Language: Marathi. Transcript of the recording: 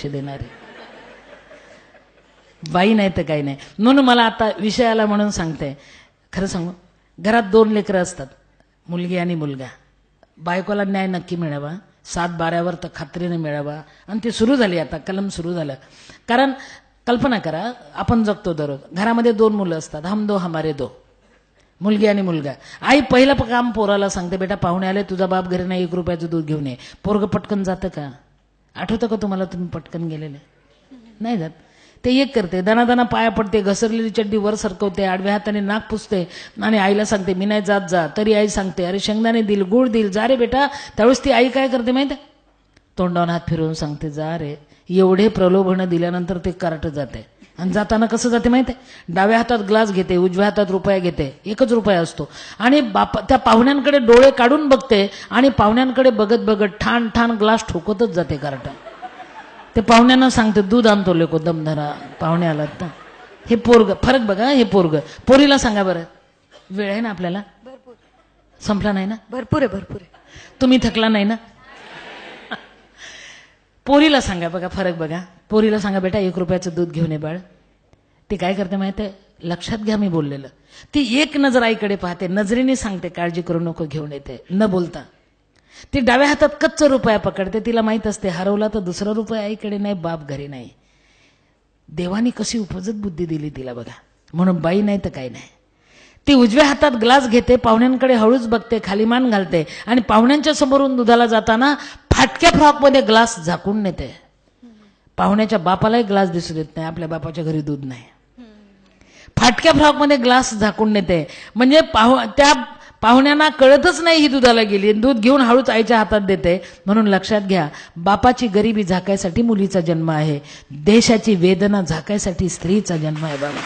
पैसे देणारे. बाई नाही तर काही नाही. म्हणून मला आता विषयाला म्हणून सांगते, खरं सांगू, घरात 2 लेकरं असतात, मुलगी आणि मुलगा. बायकोला न्याय नक्की मिळावा, 7-12 तर खात्रीने मिळावा. आणि ते सुरू झाली, आता कलम सुरू झालं. कारण कल्पना करा, आपण जगतो दररोज, घरामध्ये 2 मुलं असतात, हम दो हमारे दो, मुलगी आणि मुलगा. आई पहिलं काम पोराला सांगते, बेटा पाहुणे आले, तुझा बाप घरी नाही, 1 रुपयाचं दूध घेऊन ये. पोरग पटकन जातं का? आठवतं का तुम्हाला तुम्ही पटकन गेलेले? नाही जात. ते एक करते, दणादणा पाया पडते, घसरलेली चड्डी वर सरकवते, आडव्या हाताने नाक पुसते आणि आईला सांगते मी नाही जात जा. तरी आई सांगते अरे शेंगदाणे दिल, गुळ दिल, जा रे बेटा. त्यावेळेस ती आई काय करते माहिती, तोंडावर हात फिरवून सांगते जा रे. एवढे प्रलोभनं दिल्यानंतर ते कार्ट जाते. आणि जाताना कसं जाते माहिती, डाव्या हातात ग्लास घेते, उजव्या हातात रुपया घेते, 1च रुपया असतो. आणि त्या पाहुण्यांकडे डोळे काढून बघते आणि पाहुण्यांकडे बघत बघत ठाण ठाण ग्लास ठोकतच जाते कार्ट. ते पाहुण्यांना सांगते दूध आणतो लेको, दम धरा, पाहुणे आलात ना. हे पोरग, फरक बघा, हे पोरग. पोरीला सांगा बरं, वेळ आहे ना आपल्याला, संपला नाही ना, भरपूर आहे, भरपूर आहे. तुम्ही थकला नाही ना. पोरीला सांगा बघा, फरक बघा. पोरीला सांगा बेटा 1 रुपयाचं दूध घेऊन ये बाळ. ती काय करते माहिती आहे, लक्षात घ्या मी बोललेलं. ती एक नजर आईकडे पाहते, नजरेने सांगते काळजी करू नको, घेऊन येते, न बोलता. ती डाव्या हातात कच्चा रुपया पकडते, तिला माहित असते हरवला तर 2रा रुपया आईकडे नाही, बाप घरी नाही. देवानी कशी उपजत बुद्धी दिली तिला बघा. म्हणून बाई नाही तर काही नाही. ती उजव्या हातात ग्लास घेते, पाहुण्यांकडे हळूच बघते, खाली मान घालते आणि पाहुण्यांच्या समोरून दुधाला जाताना फाटक्या फ्रॉकमध्ये ग्लास झाकून नेते. पाहुण्याच्या बापालाही ग्लास दिसू देत नाही, आपल्या बापाच्या घरी दूध नाही. फाटक्या फ्रॉकमध्ये ग्लास झाकून नेते, म्हणजे त्या पाहुण्यांना कळतच नाही ही दुधाला गेली. दूध घेऊन हळूच आईच्या हातात देते. म्हणून लक्षात घ्या, बापाची गरिबी झाकायसाठी मुलीचा जन्म आहे, देशाची वेदना झाकायसाठी स्त्रीचा जन्म आहे बाबा.